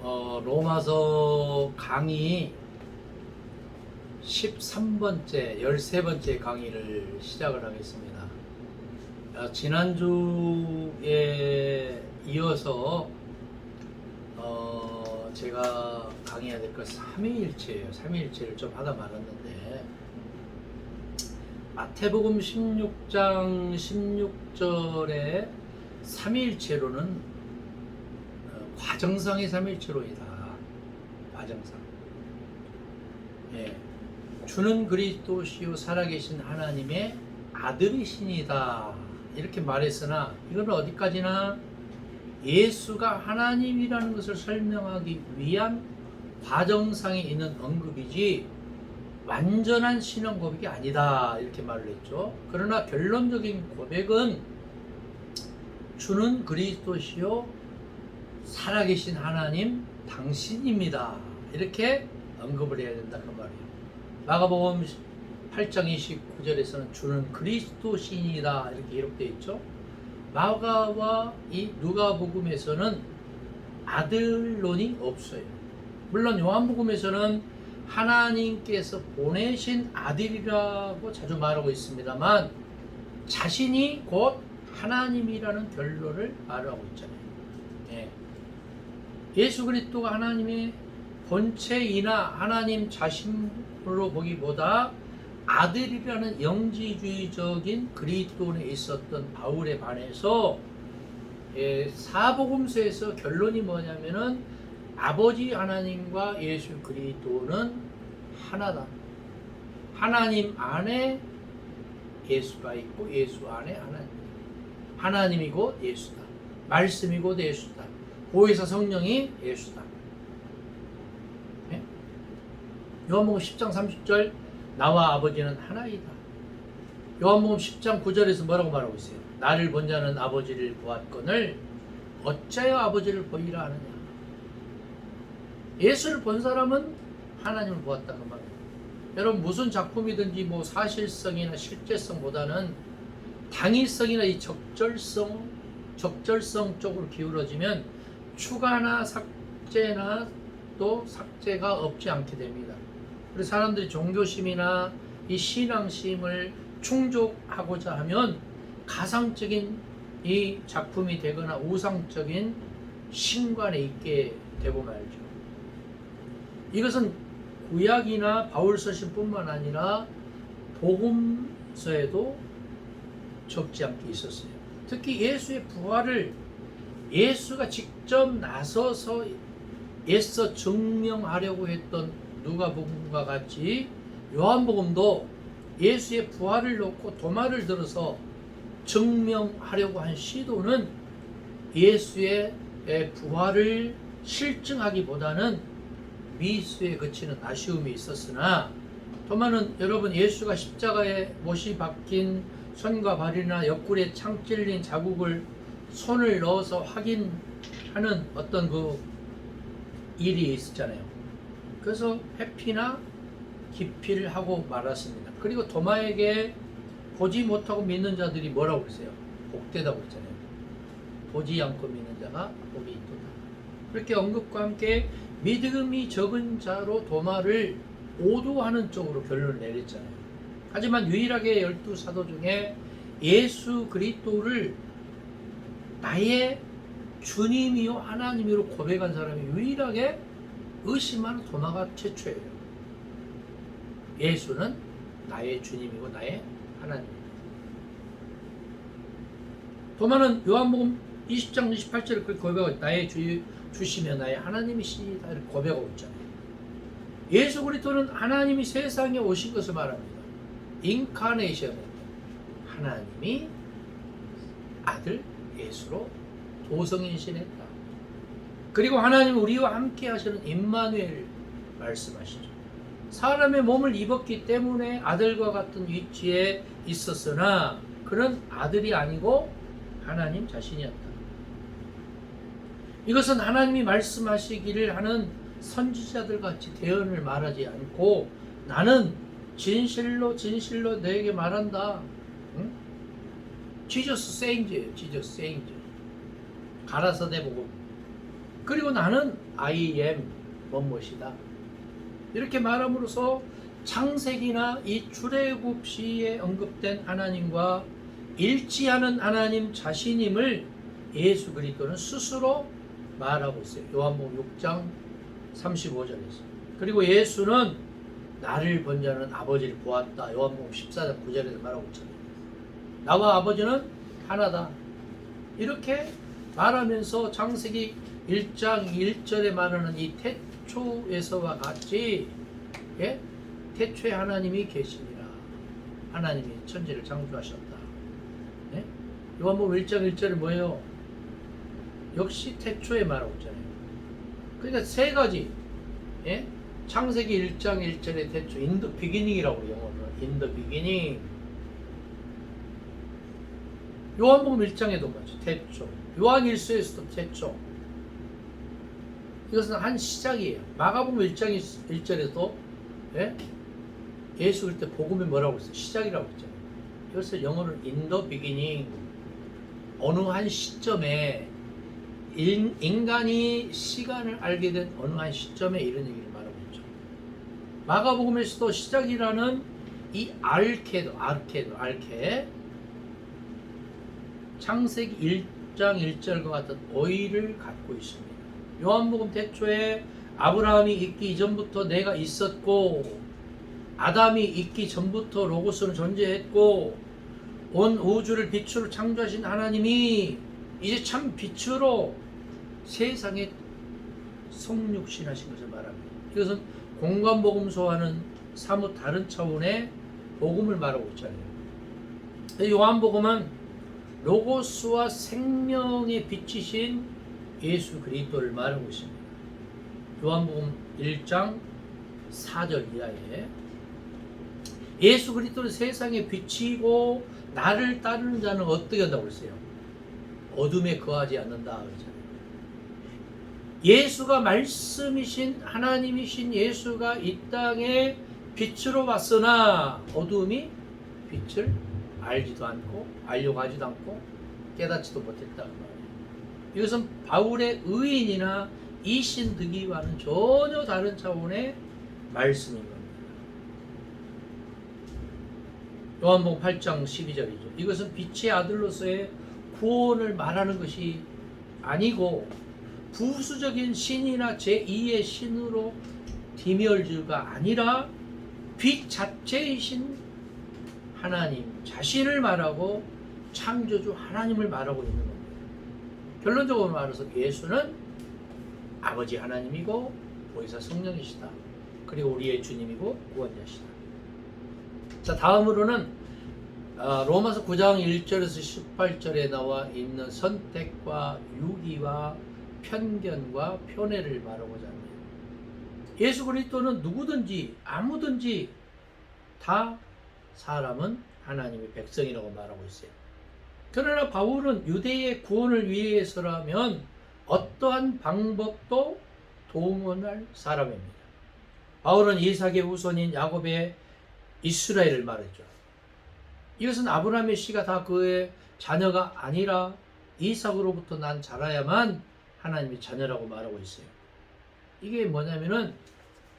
로마서 강의 13번째, 13번째 강의를 시작을 하겠습니다. 지난주에 이어서 제가 강의해야 될 것 삼위일체예요. 삼위일체를 좀 하다 말았는데, 마태복음 16장 16절에 삼위일체로는 과정상의 삼위일체로이다. 과정상. 예. 주는 그리스도시요 살아계신 하나님의 아들이시니다. 이렇게 말했으나 이건 어디까지나 예수가 하나님이라는 것을 설명하기 위한 과정상에 있는 언급이지 완전한 신앙 고백이 아니다. 이렇게 말을 했죠. 그러나 결론적인 고백은 주는 그리스도시요 살아계신 하나님 당신입니다. 이렇게 언급을 해야 된다 그 말이에요. 마가복음 8장 29절에서는 주는 그리스도신이다 이렇게 기록되어 있죠. 마가와 이 누가복음에서는 아들론이 없어요. 물론 요한복음에서는 하나님께서 보내신 아들이라고 자주 말하고 있습니다만 자신이 곧 하나님이라는 결론을 말하고 있잖아요. 예. 예수 그리스도가 하나님의 본체이나 하나님 자신으로 보기보다 아들이라는 영지주의적인 그리스도인에 있었던 바울에 반해서 사복음서에서 결론이 뭐냐면은 아버지 하나님과 예수 그리스도는 하나다. 하나님 안에 예수가 있고 예수 안에 하나님. 하나님이 곧 예수다. 말씀이 곧 예수다. 보혜사 성령이 예수다. 네? 요한복음 10장 30절 나와 아버지는 하나이다. 요한복음 10장 9절에서 뭐라고 말하고 있어요? 나를 본 자는 아버지를 보았거늘 어찌하여 아버지를 보이라 하느냐. 예수를 본 사람은 하나님을 보았다 그 말이에요. 여러분 무슨 작품이든지 뭐 사실성이나 실제성보다는 당위성이나 이 적절성 쪽으로 기울어지면 추가나 삭제나 또 삭제가 없지 않게 됩니다. 그래서 사람들이 종교심이나 이 신앙심을 충족하고자 하면 가상적인 이 작품이 되거나 우상적인 신관에 있게 되고 말죠. 이것은 구약이나 바울서신뿐만 아니라 복음서에도 적지 않게 있었어요. 특히 예수의 부활을 예수가 직접 나서서 애써 증명하려고 했던 누가복음과 같이 요한복음도 예수의 부활을 놓고 도마를 들어서 증명하려고 한 시도는 예수의 부활을 실증하기보다는 미수에 그치는 아쉬움이 있었으나 도마는 여러분 예수가 십자가에 못이 박힌 손과 발이나 옆구리에 창 찔린 자국을 손을 넣어서 확인하는 어떤 그 일이 있었잖아요. 그래서 회피나 기피를 하고 말았습니다. 그리고 도마에게 보지 못하고 믿는 자들이 뭐라고 그랬어요? 복되다고 했잖아요. 보지 않고 믿는 자가 복이 있도다. 그렇게 언급과 함께 믿음이 적은 자로 도마를 오도하는 쪽으로 결론을 내렸잖아요. 하지만 유일하게 12사도 중에 예수 그리스도를 나의 주님이요 하나님이로 고백한 사람이 유일하게 의심하는 도마가 최초예요. 예수는 나의 주님이고 나의 하나님입니다. 도마는 요한복음 20장 28절에 그렇게 고백하고 나의 주시며 나의 하나님이시다 이렇게 고백하고 있잖아요. 예수 그리스도는 하나님이 세상에 오신 것을 말합니다. 인카네이션, 하나님이 아들 예수로 도성인신했다. 그리고 하나님 우리와 함께 하시는 임마누엘 말씀하시죠. 사람의 몸을 입었기 때문에 아들과 같은 위치에 있었으나 그는 아들이 아니고 하나님 자신이었다. 이것은 하나님이 말씀하시기를 하는 선지자들 같이 대언을 말하지 않고 나는 진실로 너에게 말한다. 응? Jesus saying예요. Jesus saying. 가라사대 복음. 그리고 나는 I am 뭐뭐이다. 이렇게 말함으로써 창세기나 이 출애굽 시에 언급된 하나님과 일치하는 하나님 자신임을 예수 그리스도는 스스로 말하고 있어요. 요한복음 6장 35절에서. 그리고 예수는 나를 본 자는 아버지를 보았다. 요한복음 14장 9절에서 말하고 있잖아요. 나와 아버지는 하나다. 이렇게 말하면서 창세기 1장 1절에 말하는 이 태초에서와 같이, 예? 태초에 하나님이 계시니라. 하나님이 천지를 창조하셨다. 예? 요한복음 1장 1절에 뭐예요? 역시 태초에 말하고 있잖아요. 그러니까 세 가지, 예? 창세기 1장 1절에 태초, in the beginning이라고 영어로는 in the beginning. 요한복음 1장에도 맞죠. 태초. 요한일서에서도 태초. 이것은 한 시작이에요. 마가복음 1장 1절에도, 예? 예수 그때 복음이 뭐라고 했어요? 시작이라고 했잖아요. 그래서 영어는 in the beginning. 어느 한 시점에 인간이 시간을 알게 된 어느 한 시점에 이런 얘기를 말하고 있죠. 마가복음에서도 시작이라는 이 알케 창세기 1장 1절과 같은 어휘를 갖고 있습니다. 요한복음 태초에 아브라함이 있기 이전부터 내가 있었고, 아담이 있기 전부터 로고스는 존재했고, 온 우주를 빛으로 창조하신 하나님이 이제 참 빛으로 세상에 성육신하신 것을 말합니다. 이것은 공관복음서와는 사뭇 다른 차원의 복음을 말하고 있잖아요. 요한복음은 로고스와 생명의 빛이신 예수 그리스도를 말하고 있습니다. 요한복음 1장 4절 이하에 예수 그리스도는 세상의 빛이고 나를 따르는 자는 어떻게 한다고 했어요? 어둠에 거하지 않는다 그러잖아요. 예수가 말씀이신 하나님이신 예수가 이 땅에 빛으로 왔으나 어둠이 빛을 알지도 않고 알려고 하지도 않고 깨닫지도 못했다 그 말이에요. 이것은 바울의 의인이나 이신득이와는 전혀 다른 차원의 말씀인 겁니다. 요한복음 8장 12절이죠. 이것은 빛의 아들로서의 구원을 말하는 것이 아니고 부수적인 신이나 제2의 신으로 디멸주가 아니라 빛 자체이신 하나님 자신을 말하고 창조주 하나님을 말하고 있는 겁니다. 결론적으로 말해서 예수는 아버지 하나님이고 보혜사 성령이시다. 그리고 우리의 주님이고 구원자시다. 자, 다음으로는 로마서 9장 1절에서 18절에 나와 있는 선택과 유기와 편견과 편애를 말하고자 합니다. 예수 그리스도는 누구든지 아무든지 다 사람은 하나님의 백성이라고 말하고 있어요. 그러나 바울은 유대의 구원을 위해서라면 어떠한 방법도 동원할 사람입니다. 바울은 이삭의 후손인 야곱의 이스라엘을 말했죠. 이것은 아브라함의 씨가 다 그의 자녀가 아니라 이삭으로부터 난 자라야만 하나님의 자녀라고 말하고 있어요. 이게 뭐냐면은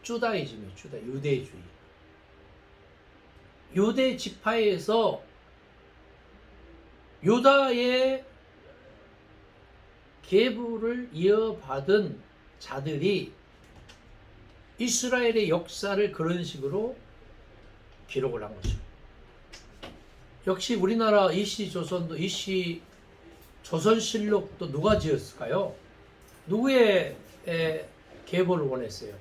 주다이즘이에요. 유대주의. 유대 지파에서 유다의 계보를 이어받은 자들이 이스라엘의 역사를 그런 식으로 기록을 한 거죠. 역시 우리나라 이시조선도 조선실록도 누가 지었을까요? 누구의 계보를 원했어요?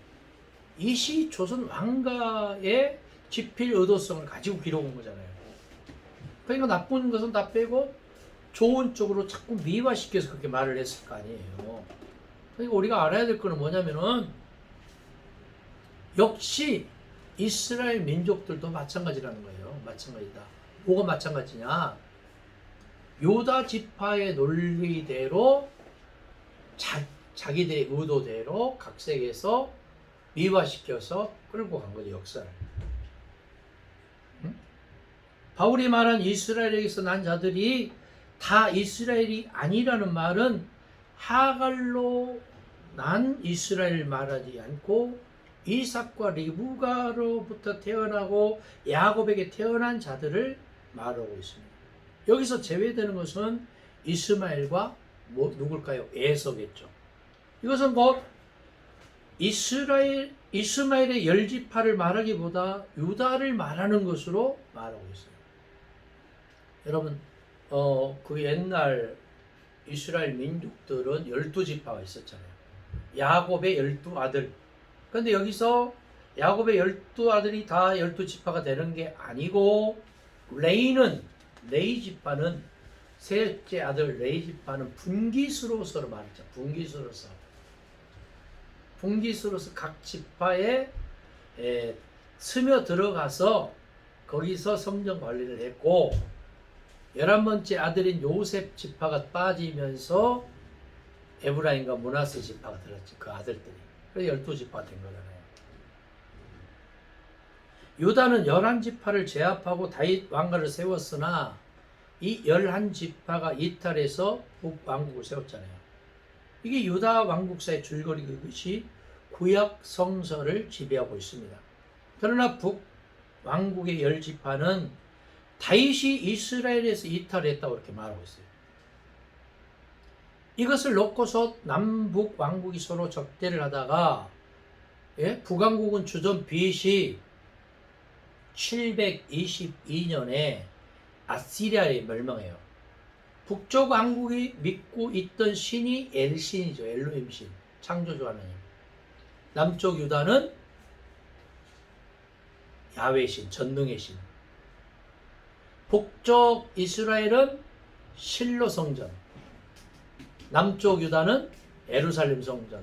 이시조선 왕가의 지필 의도성을 가지고 기록한 거잖아요. 그러니까 나쁜 것은 다 빼고 좋은 쪽으로 자꾸 미화시켜서 그렇게 말을 했을 거 아니에요. 그러니까 우리가 알아야 될 거는 뭐냐면은 역시 이스라엘 민족들도 마찬가지라는 거예요. 마찬가지다. 뭐가 마찬가지냐? 유다 지파의 논리대로 자기들의 의도대로 각색해서 미화시켜서 끌고 간 거죠, 역사를. 바울이 말한 이스라엘에게서 난 자들이 다 이스라엘이 아니라는 말은 하갈로 난 이스라엘 말하지 않고 이삭과 리브가로부터 태어나고 야곱에게 태어난 자들을 말하고 있습니다. 여기서 제외되는 것은 이스마엘과 누굴까요? 에서겠죠. 이것은 곧 이스마엘의 열지파를 말하기보다 유다를 말하는 것으로 말하고 있어요. 여러분, 그 옛날 이스라엘 민족들은 12지파가 있었잖아요. 야곱의 12아들. 그런데 여기서 야곱의 12아들이 다 12지파가 되는 게 아니고, 레이 지파는, 셋째 아들 레이 지파는 분깃으로서로 말했죠. 분깃으로서 각 지파에 스며 들어가서 거기서 성전 관리를 했고, 11번째 아들인 요셉 지파가 빠지면서 에브라임과 므낫세 지파가 들었지. 그 아들들이. 그래서 12지파가 된 거잖아요. 유다는 11지파를 제압하고 다윗 왕가를 세웠으나 이 11지파가 이탈해서 북왕국을 세웠잖아요. 이게 유다 왕국사의 줄거리, 그것이 구약 성서를 지배하고 있습니다. 그러나 북왕국의 10지파는 다윗이 이스라엘에서 이탈했다고 이렇게 말하고 있어요. 이것을 놓고서 남북 왕국이 서로 적대를 하다가, 북왕국은 주전 BC 722년에 아시리아에 멸망해요. 북쪽 왕국이 믿고 있던 신이 엘신이죠. 엘로힘 신, 창조주 하나님. 남쪽 유다는 야훼 신, 전능의 신. 북쪽 이스라엘은 실로 성전, 남쪽 유다는 예루살렘 성전.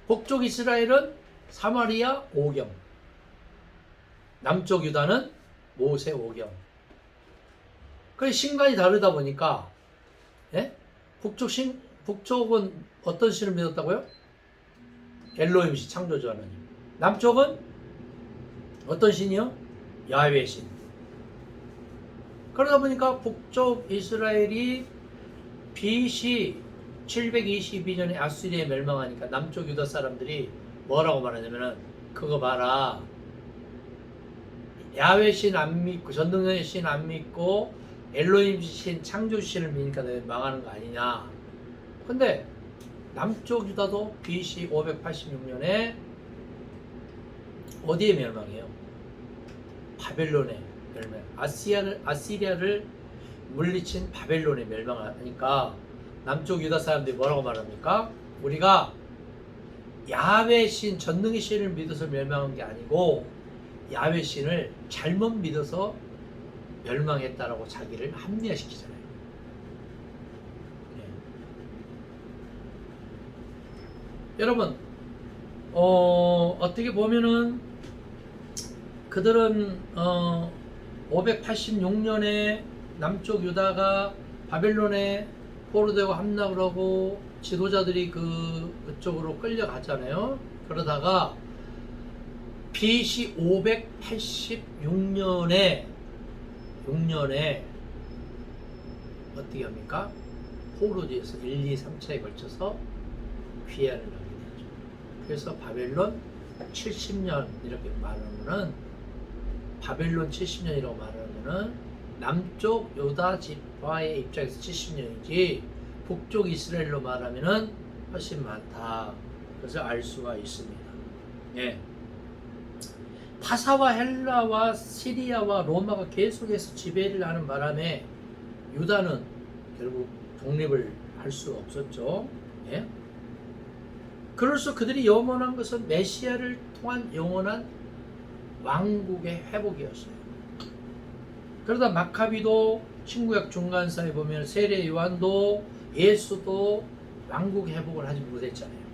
북쪽 이스라엘은 사마리아 오경, 남쪽 유다는 모세 오경. 그 신관이 다르다 보니까, 북쪽은 어떤 신을 믿었다고요? 엘로힘 신, 창조주 하나님. 남쪽은 어떤 신이요? 야훼 신. 그러다 보니까 북쪽 이스라엘이 BC 722년에 아수리에 멸망하니까 남쪽 유다 사람들이 뭐라고 말하냐면은, 그거 봐라, 야훼 신 안 믿고, 전능의 신 안 믿고 엘로힘 신, 창조주 신을 믿으니까 망하는 거 아니냐. 근데 남쪽 유다도 BC 586년에 어디에 멸망해요? 바벨론에 멸망. 아시리아를 물리친 바벨론에 멸망하니까 남쪽 유다 사람들이 뭐라고 말합니까? 우리가 야훼 신, 전능의 신을 믿어서 멸망한 게 아니고 야훼 신을 잘못 믿어서 멸망했다라고 자기를 합리화시키잖아요. 여러분, 어떻게 보면은 그들은 586년에 남쪽 유다가 바벨론에 포로되고 함락을 하고 지도자들이 그쪽으로 끌려갔잖아요. 그러다가 BC 586년에 어떻게 합니까? 포로지에서 1, 2, 3차에 걸쳐서 귀환을 하게 되죠. 그래서 바벨론 70년 이렇게 말하면은, 바벨론 70년이라고 말하면은 남쪽 유다 지파의 입장에서 70년이지 북쪽 이스라엘로 말하면은 훨씬 많다. 그래서 알 수가 있습니다. 파사와 헬라와 시리아와 로마가 계속해서 지배를 하는 바람에 유다는 결국 독립을 할 수가 없었죠. 그래서 그들이 영원한 것은 메시아를 통한 영원한 왕국의 회복이었어요. 그러다 마카비도 신구약 중간사에 보면 세례 요한도 예수도 왕국 회복을 하지 못했잖아요.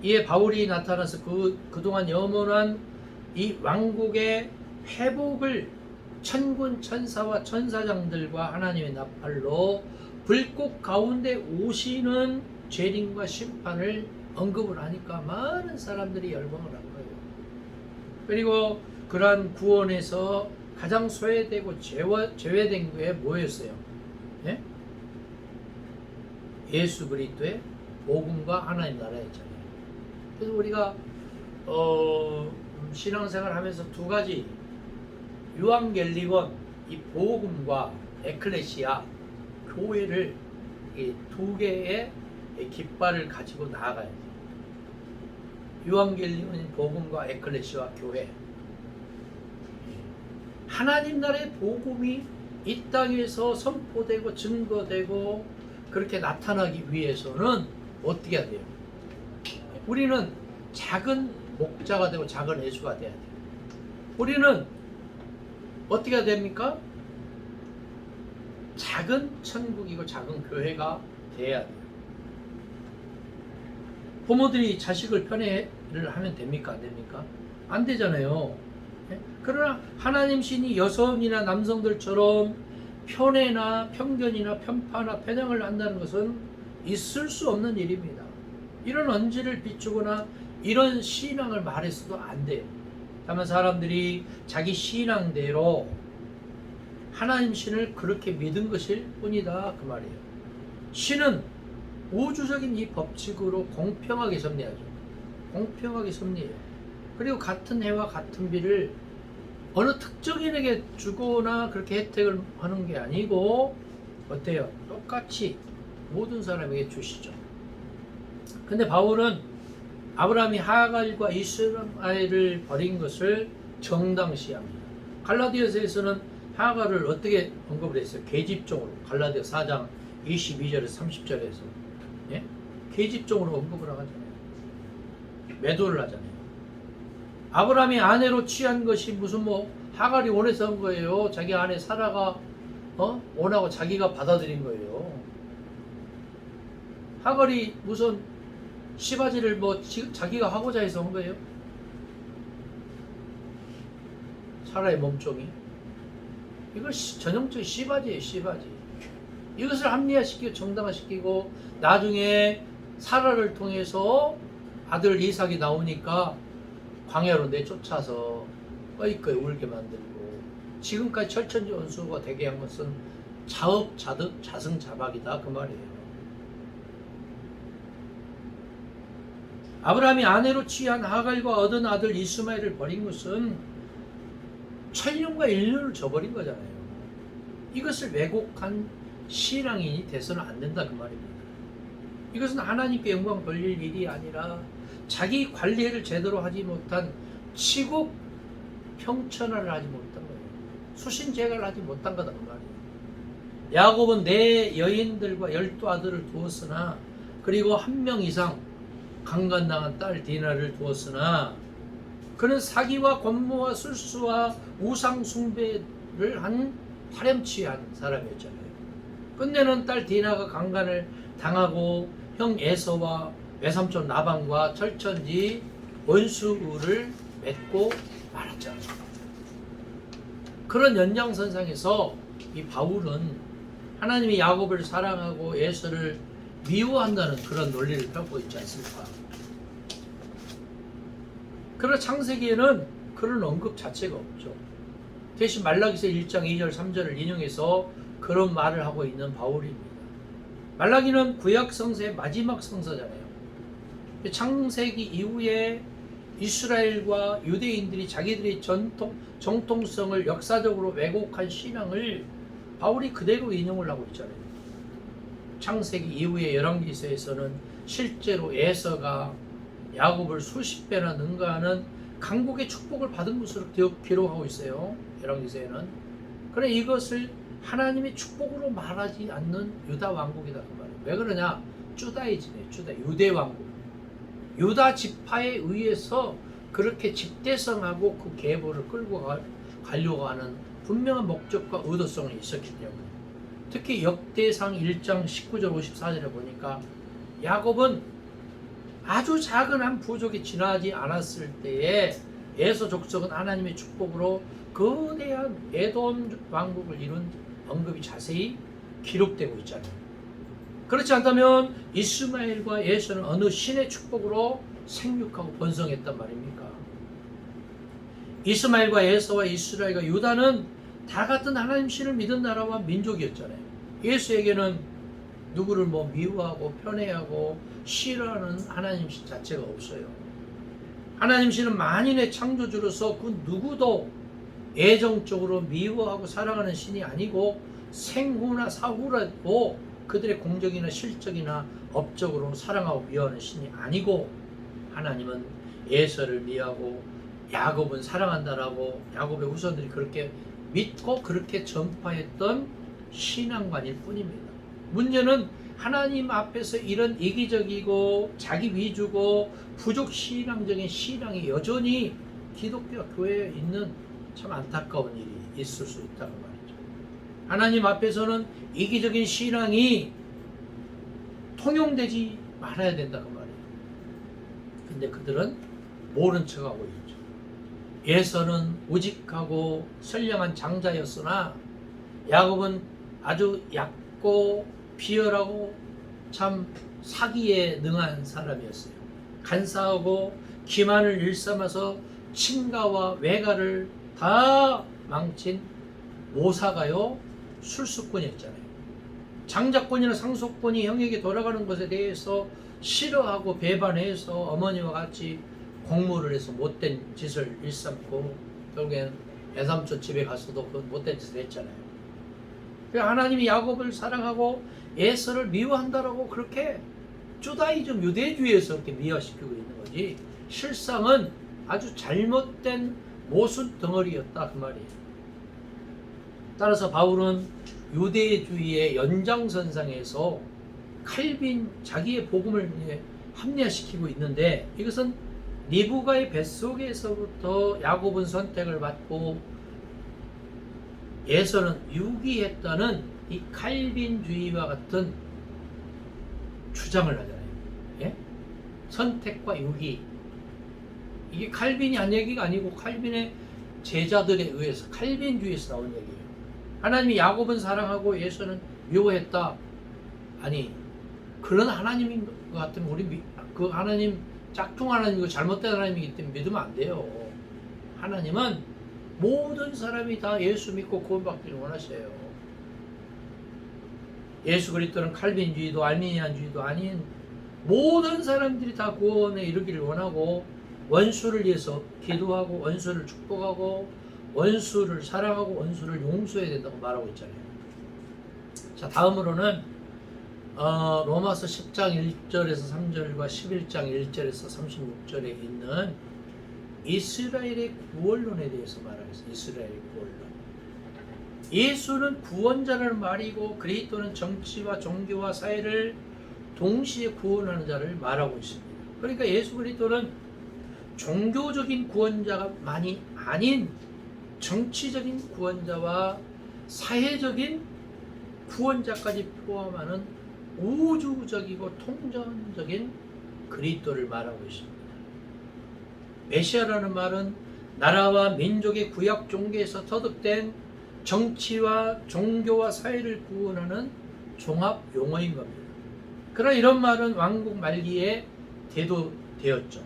이에 바울이 나타나서 그동안 영원한 이 왕국의 회복을 천군 천사와 천사장들과 하나님의 나팔로 불꽃 가운데 오시는 재림과 심판을 언급을 하니까 많은 사람들이 열광을 한 거예요. 그리고 그러한 구원에서 가장 소외되고 제외된 게 뭐였어요? 예수 그리스도의 복음과 하나님 나라였잖아요. 그래서 우리가 신앙생활 하면서 두 가지 유앙겔리온 이 복음과 에클레시아 교회를 이 두 개의 깃발을 가지고 나아가야 돼요. 유앙겔리온 복음과 에클레시아 교회. 하나님 나라의 복음이 이 땅에서 선포되고 증거되고 그렇게 나타나기 위해서는 어떻게 해야 돼요? 우리는 작은 목자가 되고 작은 예수가 돼야 돼요. 우리는 어떻게 해야 됩니까? 작은 천국이고 작은 교회가 돼야 돼요. 부모들이 자식을 편애를 하면 됩니까? 안 됩니까? 안 되잖아요. 그러나 하나님 신이 여성이나 남성들처럼 편애나 편견이나 편파나 편향을 한다는 것은 있을 수 없는 일입니다. 이런 언지를 비추거나 이런 신앙을 말해서도 안 돼요. 다만 사람들이 자기 신앙대로 하나님 신을 그렇게 믿은 것일 뿐이다 그 말이에요. 신은 우주적인 이 법칙으로 공평하게 섭리하죠. 공평하게 섭리해요. 그리고 같은 해와 같은 비를 어느 특정인에게 주거나 그렇게 혜택을 하는 게 아니고 어때요? 똑같이 모든 사람에게 주시죠. 근데 바울은 아브라함이 하갈과 이스마엘을 버린 것을 정당시합니다. 갈라디아서에서는 하갈을 어떻게 언급을 했어요? 계집종으로. 갈라디아 4장 22절에서 30절에서 예? 계집종으로 언급을 하잖아요. 매도를 하잖아요. 아브라함이 아내로 취한 것이 무슨 하갈이 원해서 한 거예요. 자기 아내 사라가 원하고 자기가 받아들인 거예요. 하갈이 무슨 시바지를 자기가 하고자 해서 한 거예요. 사라의 몸종이. 이걸 전형적인 시바지예요. 시바지. 이것을 합리화시키고 정당화시키고 나중에 사라를 통해서 아들 이삭이 나오니까 광야로 내쫓아서 끄이끄이 울게 만들고 지금까지 철천지 원수가 되게 한 것은 자업자득 자승자박이다 그 말이에요. 아브라함이 아내로 취한 하갈과 얻은 아들 이스마엘을 버린 것은 천년과 인류를 저버린 거잖아요. 이것을 왜곡한 신앙인이 돼서는 안 된다 그 말입니다. 이것은 하나님께 영광 돌릴 일이 아니라 자기 관리를 제대로 하지 못한 치국 평천화를 하지 못한 거예요. 수신제가를 하지 못한 거다 그 말이에요. 야곱은 네 여인들과 12아들을 두었으나 그리고 1명 이상 강간당한 딸 디나를 두었으나 그는 사기와 권모와 술수와 우상 숭배를 한 파렴치한 사람이었잖아요. 끝내는 딸 디나가 강간을 당하고 형 에서와 외삼촌 라반과 철천지 원수를 맺고 말았잖아요. 그런 연장선상에서 이 바울은 하나님이 야곱을 사랑하고 에서를 미워한다는 그런 논리를 펴고 있지 않습니까? 그러나 창세기에는 그런 언급 자체가 없죠. 대신 말라기서 1장 2절 3절을 인용해서 그런 말을 하고 있는 바울입니다. 말라기는 구약 성서의 마지막 성서잖아요. 창세기 이후에 이스라엘과 유대인들이 자기들의 정통성을 역사적으로 왜곡한 신앙을 바울이 그대로 인용을 하고 있잖아요. 창세기 이후의 열왕기서에서는 실제로 에서가 야곱을 수십 배나 능가하는 강국의 축복을 받은 것으로 기록하고 있어요. 열왕기서에는. 그래 이것을 하나님의 축복으로 말하지 않는 유다 왕국이다 그 말이에요. 왜 그러냐? 주다이즘이에요. 유대 왕국. 유다 지파에 의해서 그렇게 집대성하고 그 계보를 끌고 가려고 하는 분명한 목적과 의도성이 있었기 때문에. 특히 역대상 1장 19절 54절에 보니까 야곱은 아주 작은 한 부족이 지나지 않았을 때에 에서 족속은 하나님의 축복으로 거대한 에돔 왕국을 이룬 언급이 자세히 기록되고 있잖아요. 그렇지 않다면 이스마엘과 에서는 어느 신의 축복으로 생육하고 번성했단 말입니까? 이스마엘과 에서와 이스라엘과 유다는 다 같은 하나님 신을 믿은 나라와 민족이었잖아요. 예수에게는 누구를 뭐 미워하고 편애하고 싫어하는 하나님 자체가 없어요. 하나님 신은 만인의 창조주로서 그 누구도 애정적으로 미워하고 사랑하는 신이 아니고 생후나 사후라도 그들의 공적이나 실적이나 업적으로 사랑하고 미워하는 신이 아니고, 하나님은 에서를 미워하고 야곱은 사랑한다라고 야곱의 후손들이 그렇게 믿고 그렇게 전파했던 신앙관일 뿐입니다. 문제는 하나님 앞에서 이런 이기적이고 자기 위주고 부족 신앙적인 신앙이 여전히 기독교 교회에 있는 참 안타까운 일이 있을 수 있다는 말이죠. 하나님 앞에서는 이기적인 신앙이 통용되지 말아야 된다 그 말이에요. 근데 그들은 모른 척하고 있죠. 에서는 우직하고 선량한 장자였으나 야곱은 아주 얕고 비열하고 참 사기에 능한 사람이었어요. 간사하고 기만을 일삼아서 친가와 외가를 다 망친 모사가요 술수꾼이었잖아요. 장자권이나 상속권이 형에게 돌아가는 것에 대해서 싫어하고 배반해서 어머니와 같이 공모를 해서 못된 짓을 일삼고 결국엔 외삼촌 집에 가서도 그 못된 짓을 했잖아요. 하나님이 야곱을 사랑하고 에서를 미워한다라고 그렇게 주다이즘 유대주의에서 그렇게 미화시키고 있는 거지, 실상은 아주 잘못된 모순 덩어리였다 그 말이에요. 따라서 바울은 유대주의의 연장선상에서 칼빈 자기의 복음을 합리화시키고 있는데, 이것은 리브가의 뱃속에서부터 야곱은 선택을 받고 에서는 유기했다는 이 칼빈주의와 같은 주장을 하잖아요. 예? 선택과 유기, 이게 칼빈이 한 얘기가 아니고 칼빈의 제자들에 의해서 칼빈주의에서 나온 얘기예요. 하나님이 야곱은 사랑하고 에서는 미워했다. 아니, 그런 하나님인 것 같으면 우리 그 하나님 짝퉁 하나님이고 잘못된 하나님이기 때문에 믿으면 안 돼요. 하나님은 모든 사람이 다 예수 믿고 구원받기를 원하셔요. 예수 그리스도는 칼빈주의도 알미니안주의도 아닌 모든 사람들이 다 구원에 이르기를 원하고, 원수를 위해서 기도하고 원수를 축복하고 원수를 사랑하고 원수를 용서해야 된다고 말하고 있잖아요. 자, 다음으로는 로마서 10장 1절에서 3절과 11장 1절에서 36절에 있는 이스라엘의 구원론에 대해서 말하겠습니다. 이스라엘의 구원론. 예수는 구원자라는 말이고 그리스도는 정치와 종교와 사회를 동시에 구원하는 자를 말하고 있습니다. 그러니까 예수 그리스도는 종교적인 구원자만이 아닌 정치적인 구원자와 사회적인 구원자까지 포함하는 우주적이고 통전적인 그리스도를 말하고 있습니다. 메시아라는 말은 나라와 민족의 구약 종교에서 터득된 정치와 종교와 사회를 구원하는 종합 용어인 겁니다. 그러나 이런 말은 왕국 말기에 대도되었죠.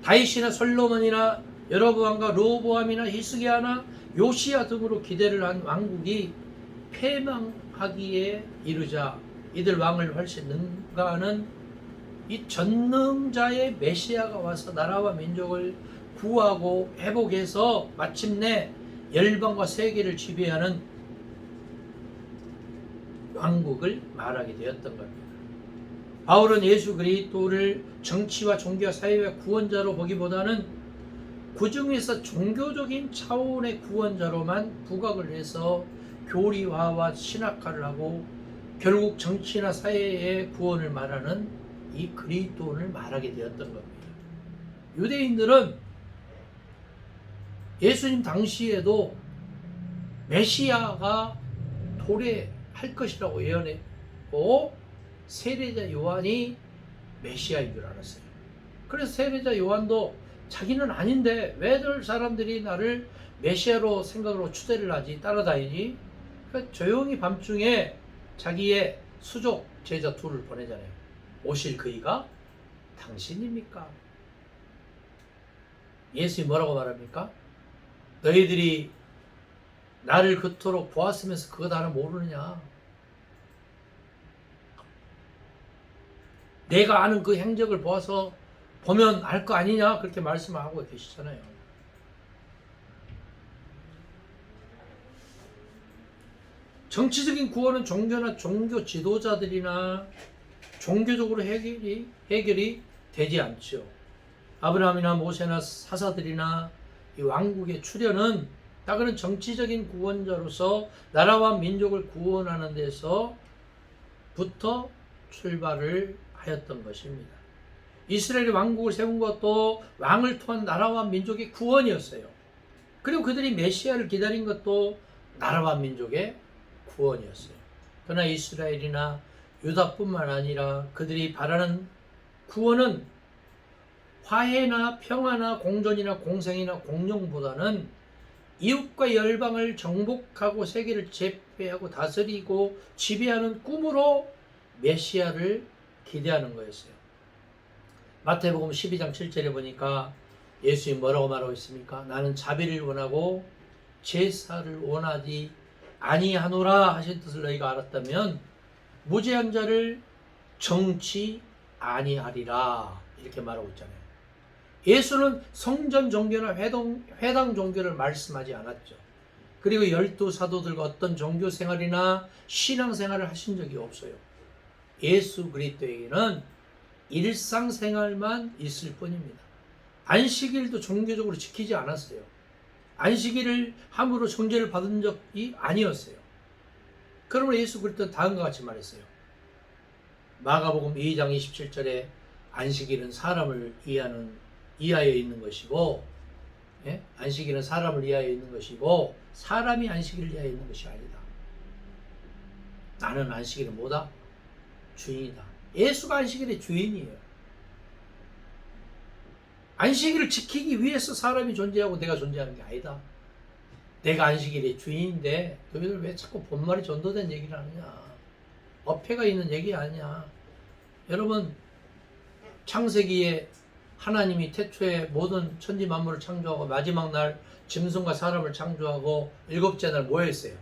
다윗이나 솔로몬이나 여로보암과 르호보암이나 히스기야나 요시야 등으로 기대를 한 왕국이 패망하기에 이르자 이들 왕을 훨씬 능가하는 이 전능자의 메시아가 와서 나라와 민족을 구하고 회복해서 마침내 열방과 세계를 지배하는 왕국을 말하게 되었던 겁니다. 바울은 예수 그리스도를 정치와 종교와 사회의 구원자로 보기보다는 그 중에서 종교적인 차원의 구원자로만 부각을 해서 교리화와 신학화를 하고 결국 정치나 사회의 구원을 말하는 이 그리스도를 말하게 되었던 겁니다. 유대인들은 예수님 당시에도 메시아가 도래할 것이라고 예언했고 세례자 요한이 메시아인 줄 알았어요. 그래서 세례자 요한도 자기는 아닌데 왜들 사람들이 나를 메시아로 생각으로 추대를 하지, 따라다니지? 그러니까 조용히 밤중에 자기의 수족 제자 둘을 보내잖아요. 오실 그이가 당신입니까? 예수님이 뭐라고 말합니까? 너희들이 나를 그토록 보았으면서 그것 하나 모르느냐? 내가 아는 그 행적을 보면 알 거 아니냐 그렇게 말씀하고 계시잖아요. 정치적인 구원은 종교나 종교 지도자들이나 종교적으로 해결이 되지 않죠. 아브라함이나 모세나 사사들이나 이 왕국의 출현은 다 그런 정치적인 구원자로서 나라와 민족을 구원하는 데서부터 출발을 하였던 것입니다. 이스라엘이 왕국을 세운 것도 왕을 통한 나라와 민족의 구원이었어요. 그리고 그들이 메시아를 기다린 것도 나라와 민족의 구원이었어요. 그러나 이스라엘이나 유다뿐만 아니라 그들이 바라는 구원은 화해나 평화나 공존이나 공생이나 공룡보다는 이웃과 열방을 정복하고 세계를 제패하고 다스리고 지배하는 꿈으로 메시아를 기대하는 거였어요. 마태복음 12장 7절에 보니까 예수님이 뭐라고 말하고 있습니까? 나는 자비를 원하고 제사를 원하지 아니하노라 하신 뜻을 너희가 알았다면 무죄한 자를 정치 아니하리라 이렇게 말하고 있잖아요. 예수는 성전 종교나 회당 종교를 말씀하지 않았죠. 그리고 12 사도들과 어떤 종교 생활이나 신앙 생활을 하신 적이 없어요. 예수 그리스도에게는 일상생활만 있을 뿐입니다. 안식일도 종교적으로 지키지 않았어요. 안식일을 함으로 정죄를 받은 적이 아니었어요. 그러므로 예수 그리스도는 다음과 같이 말했어요. 마가복음 2장 27절에 안식일은 사람을 이하여 있는 것이고, 예? 안식일은 사람을 위하여 있는 것이고 사람이 안식일을 위하여 있는 것이 아니다. 나는 안식일은 뭐다? 주인이다. 예수가 안식일의 주인이에요. 안식일을 지키기 위해서 사람이 존재하고 내가 존재하는 게 아니다. 내가 안식일의 주인인데 너희들 왜 자꾸 본말이 전도된 얘기를 하느냐. 어폐가 있는 얘기 아니야. 여러분, 창세기에 하나님이 태초에 모든 천지 만물을 창조하고 마지막 날 짐승과 사람을 창조하고 일곱째 날 뭐 했어요?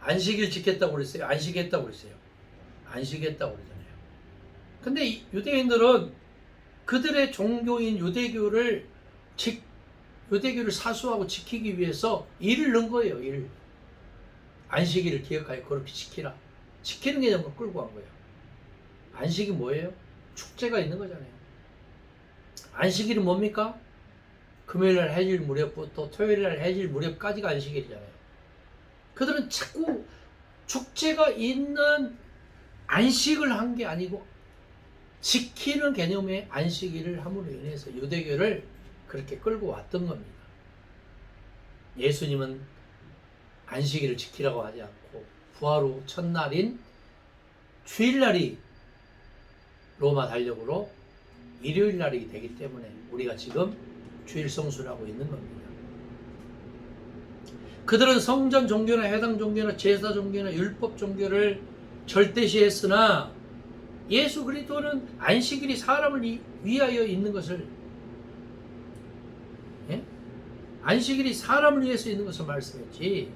안식일 지켰다고 그랬어요? 안식했다고 그랬어요? 안식했다고 그러잖아요. 근데 유대인들은 그들의 종교인 유대교를 사수하고 지키기 위해서 일을 넣은 거예요. 일. 안식일을 기억하여 그렇게 지키라. 지키는 개념을 끌고 간 거예요. 안식이 뭐예요? 축제가 있는 거잖아요. 안식일은 뭡니까? 금요일날 해질 무렵부터 토요일날 해질 무렵까지가 안식일이잖아요. 그들은 자꾸 축제가 있는 안식을 한 게 아니고 지키는 개념의 안식일을 함으로 인해서 유대교를 그렇게 끌고 왔던 겁니다. 예수님은 안식일을 지키라고 하지 않고 부활 후 첫날인 주일날이 로마 달력으로 일요일날이 되기 때문에 우리가 지금 주일 성수를 하고 있는 겁니다. 그들은 성전 종교나 해당 종교나 제사 종교나 율법 종교를 절대시했으나 예수 그리스도는 안식일이 사람을 위하여 있는 것을, 예? 안식일이 사람을 위해서 있는 것을 말씀했지.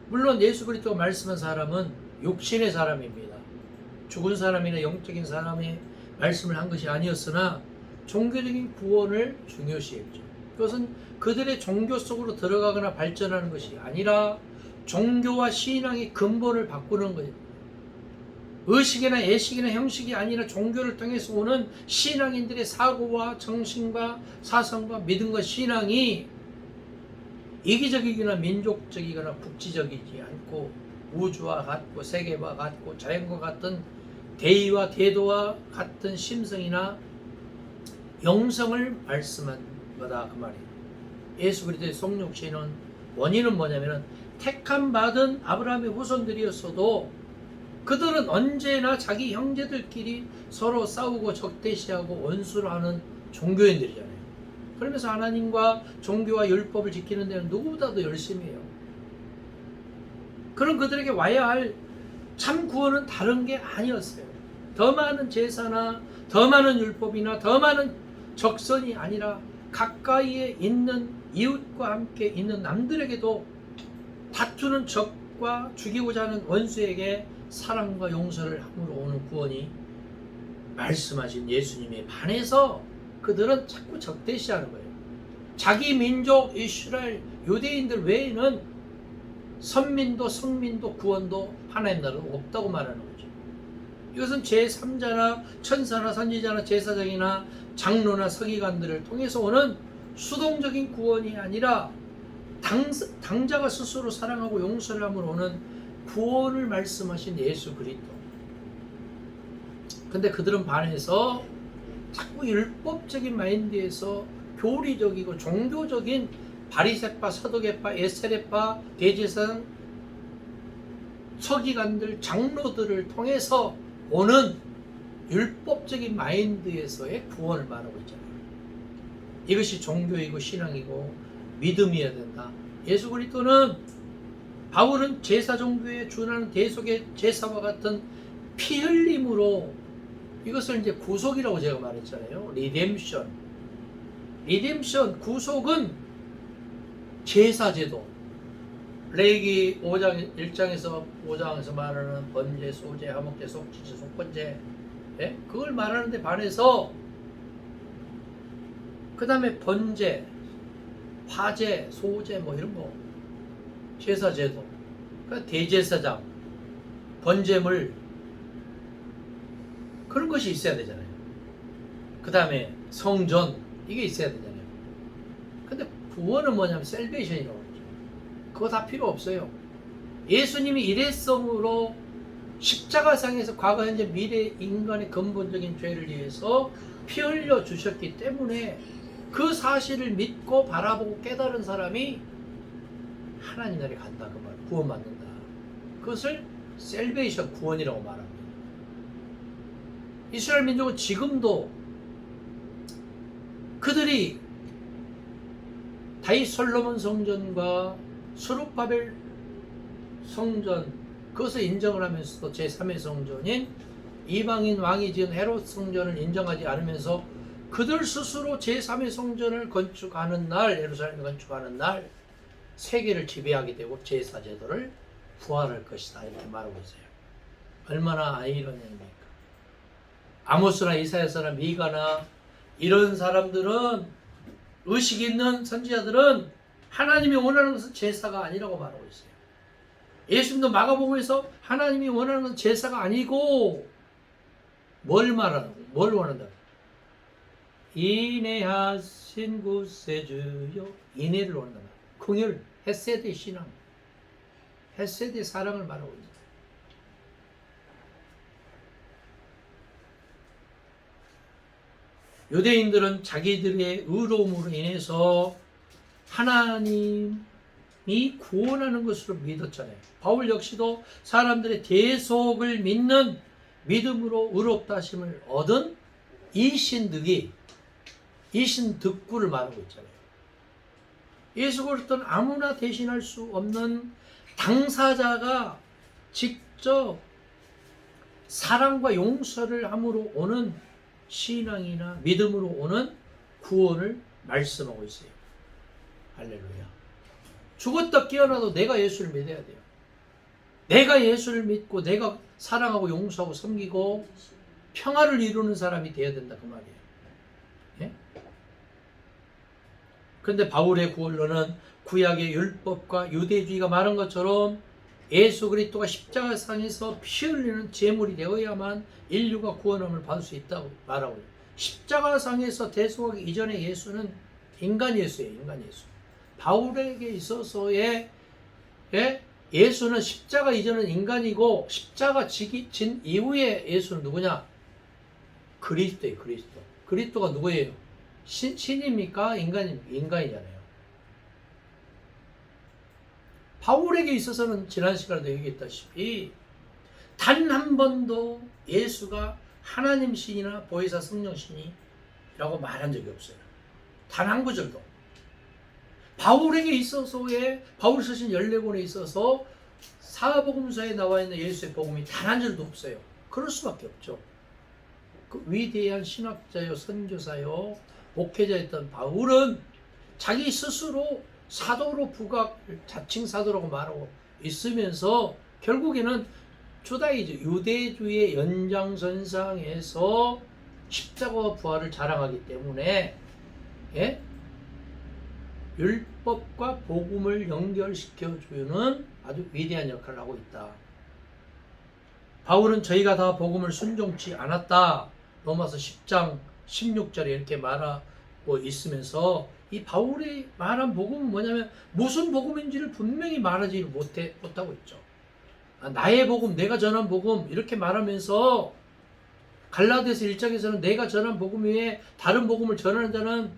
물론 예수 그리스도가 말씀한 사람은 육신의 사람입니다. 죽은 사람이나 영적인 사람의 말씀을 한 것이 아니었으나 종교적인 구원을 중요시했죠. 그것은 그들의 종교 속으로 들어가거나 발전하는 것이 아니라 종교와 신앙의 근본을 바꾸는 거예요. 의식이나 예식이나 형식이 아니라 종교를 통해서 오는 신앙인들의 사고와 정신과 사상과 믿음과 신앙이 이기적이거나 민족적이거나 국지적이지 않고 우주와 같고 세계와 같고 자연과 같은 대의와 태도와 같은 심성이나 영성을 말씀한 거다 그 말이에요. 예수 그리스도의 성육신은 원인은 뭐냐면은 택함 받은 아브라함의 후손들이었어도 그들은 언제나 자기 형제들끼리 서로 싸우고 적대시하고 원수를 하는 종교인들이잖아요. 그러면서 하나님과 종교와 율법을 지키는 데는 누구보다도 열심히 해요. 그런 그들에게 와야 할 참 구원은 다른 게 아니었어요. 더 많은 제사나 더 많은 율법이나 더 많은 적선이 아니라 가까이에 있는 이웃과 함께 있는 남들에게도 다투는 적과 죽이고자 하는 원수에게 사랑과 용서를 함으로 오는 구원이 말씀하신 예수님에 반해서 그들은 자꾸 적대시하는 거예요. 자기 민족 이스라엘 유대인들 외에는 선민도 성민도 구원도 하나님 나라도 없다고 말하는 거죠. 이것은 제3자나 천사나 선지자나 제사장이나 장로나 서기관들을 통해서 오는 수동적인 구원이 아니라 당자가 스스로 사랑하고 용서를 함으로 오는 구원을 말씀하신 예수 그리스도. 근데 그들은 반해서 자꾸 율법적인 마인드에서 교리적이고 종교적인 바리새파, 서두개파, 에세레파, 대제사장, 서기관들, 장로들을 통해서 오는 율법적인 마인드에서의 구원을 말하고 있잖아요. 이것이 종교이고 신앙이고 믿음이어야 된다. 예수 그리스도는 바울은 제사 종교에 준하는 대속의 제사와 같은 피 흘림으로 이것을 이제 구속이라고 제가 말했잖아요. 리뎀션, 구속은 제사제도. 레위기 5장 5장에서 말하는 번제, 소제, 화목제, 속죄제, 속건제, 예? 그걸 말하는데 반해서 그 다음에 번제, 화제, 소제 뭐 이런 거 제사제도, 그러니까 대제사장, 번제물 그런 것이 있어야 되잖아요. 그 다음에 성전 이게 있어야 되잖아요. 근데 구원은 뭐냐면 셀베이션이라고 하죠. 그거 다 필요 없어요. 예수님이 일회성으로 십자가상에서 과거 현재 미래 인간의 근본적인 죄를 위해서 피 흘려 주셨기 때문에 그 사실을 믿고 바라보고 깨달은 사람이 하나님 나라에 간다 그 말, 구원받는다. 그것을 셀베이션 구원이라고 말합니다. 이스라엘 민족은 지금도 그들이 다윗 솔로몬 성전과 스룹바벨 성전 그것을 인정을 하면서도 제3의 성전인 이방인 왕이 지은 헤롯 성전을 인정하지 않으면서 그들 스스로 제3의 성전을 건축하는 날, 예루살렘을 건축하는 날 세계를 지배하게 되고 제사 제도를 부활할 것이다 이렇게 말하고 있어요. 얼마나 아이러니입니까? 아모스나 이사야서나 미가나 이런 사람들은 의식 있는 선지자들은 하나님이 원하는 것은 제사가 아니라고 말하고 있어요. 예수님도 마가복음에서 하나님이 원하는 것은 제사가 아니고 뭘 원한다? 인내하신 구세주여 인내를 원한다. 긍휼, 헤세드의 신앙, 헤세드의 사랑을 말하고 있습니다. 유대인들은 자기들의 의로움으로 인해서 하나님이 구원하는 것으로 믿었잖아요. 바울 역시도 사람들의 대속을 믿는 믿음으로 의롭다 하심을 얻은 이신득구를 말하고 있잖아요. 예수 그리스도는 아무나 대신할 수 없는 당사자가 직접 사랑과 용서를 함으로 오는 신앙이나 믿음으로 오는 구원을 말씀하고 있어요. 할렐루야. 죽었다 깨어나도 내가 예수를 믿어야 돼요. 내가 예수를 믿고 내가 사랑하고 용서하고 섬기고 평화를 이루는 사람이 되어야 된다 그 말이에요. 예? 그런데 바울의 구원론은 구약의 율법과 유대주의가 말한 것처럼 예수 그리스도가 십자가상에서 피 흘리는 제물이 되어야만 인류가 구원함을 받을 수 있다고 말하고 있어요. 십자가상에서 대속하기 이전의 예수는 인간 예수예요. 인간 예수. 바울에게 있어서의 예수는 십자가 이전은 인간이고 십자가 진 이후의 예수는 누구냐? 그리스도예요. 그리스도. 그리스도가 누구예요? 신입니까? 인간이잖아요. 바울에게 있어서는 지난 시간에도 얘기했다시피 단 한 번도 예수가 하나님 신이나 보혜사 성령 신이라고 말한 적이 없어요. 단 한 구절도. 바울에게 있어서의 바울 쓰신 14권에 있어서 사복음서에 나와 있는 예수의 복음이 단 한 줄도 없어요. 그럴 수밖에 없죠. 그 위대한 신학자요, 선교사요, 목회자였던 바울은 자기 스스로 사도로 부각, 자칭 사도라고 말하고 있으면서 결국에는 주다이즘, 유대주의 연장선상에서 십자가와 부활을 자랑하기 때문에 예? 율법과 복음을 연결시켜주는 아주 위대한 역할을 하고 있다. 바울은 저희가 다 복음을 순종치 않았다. 로마서 10장 16절에 이렇게 말하고 있으면서 이 바울이 말한 복음은 뭐냐면 무슨 복음인지를 분명히 말하지 못하고 있죠. 나의 복음, 내가 전한 복음 이렇게 말하면서 갈라디아서 1장에서는 내가 전한 복음 외에 다른 복음을 전하는 자는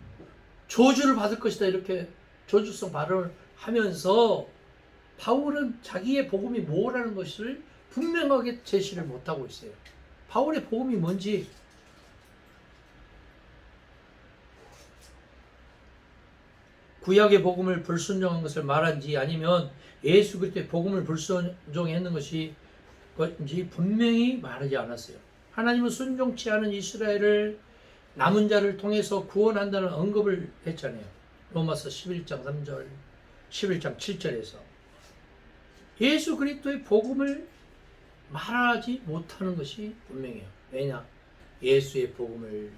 저주를 받을 것이다 이렇게 저주성 발언을 하면서 바울은 자기의 복음이 뭐라는 것을 분명하게 제시를 못하고 있어요. 바울의 복음이 뭔지 구약의 복음을 불순종한 것을 말한지 아니면 예수 그리스도의 복음을 불순종했는 것이 뭔지 분명히 말하지 않았어요. 하나님은 순종치 않은 이스라엘을 남은 자를 통해서 구원한다는 언급을 했잖아요. 로마서 11장 3절, 11장 7절에서 예수 그리스도의 복음을 말하지 못하는 것이 분명해요. 왜냐? 예수의 복음을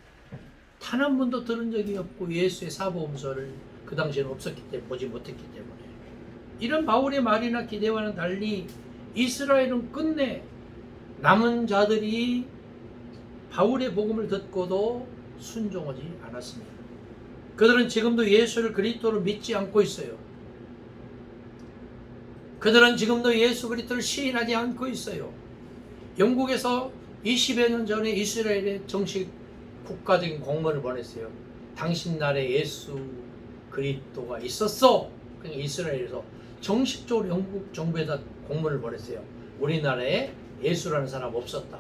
단 한 번도 들은 적이 없고 예수의 사복음서를 그 당시에는 없었기 때문에 보지 못했기 때문에 이런 바울의 말이나 기대와는 달리 이스라엘은 끝내 남은 자들이 바울의 복음을 듣고도 순종하지 않았습니다. 그들은 지금도 예수를 그리스도로 믿지 않고 있어요. 그들은 지금도 예수 그리스도를 시인하지 않고 있어요. 영국에서 20여 년 전에 이스라엘에 정식 국가적인 공문을 보냈어요. 당신 나라에 예수 그리스도가 있었어. 그러니까 이스라엘에서 정식적으로 영국 정부에다 공문을 보냈어요. 우리나라에 예수라는 사람 없었다.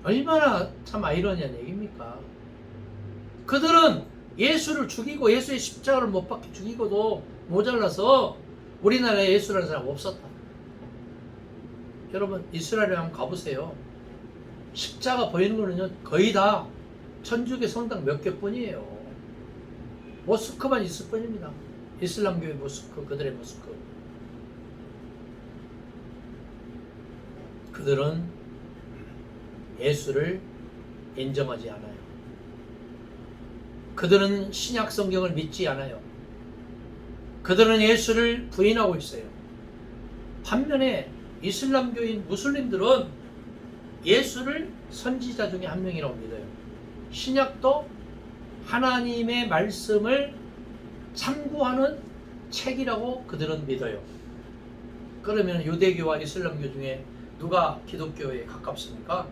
얼마나 참 아이러니한 얘기입니까? 그들은 예수를 죽이고 예수의 십자가를 못 박혀 죽이고도 모자라서 우리나라에 예수라는 사람 없었다. 여러분 이스라엘에 한번 가보세요. 십자가 보이는 거는요 거의 다 천주교 성당 몇 개뿐이에요. 모스크만 있을 뿐입니다. 이슬람교의 모스크, 그들의 모스크. 그들은 예수를 인정하지 않아요. 그들은 신약 성경을 믿지 않아요. 그들은 예수를 부인하고 있어요. 반면에 이슬람교인 무슬림들은 예수를 선지자 중에 한 명이라고 믿어요. 신약도 하나님의 말씀을 참고하는 책이라고 그들은 믿어요. 그러면 유대교와 이슬람교 중에 누가 기독교에 가깝습니까?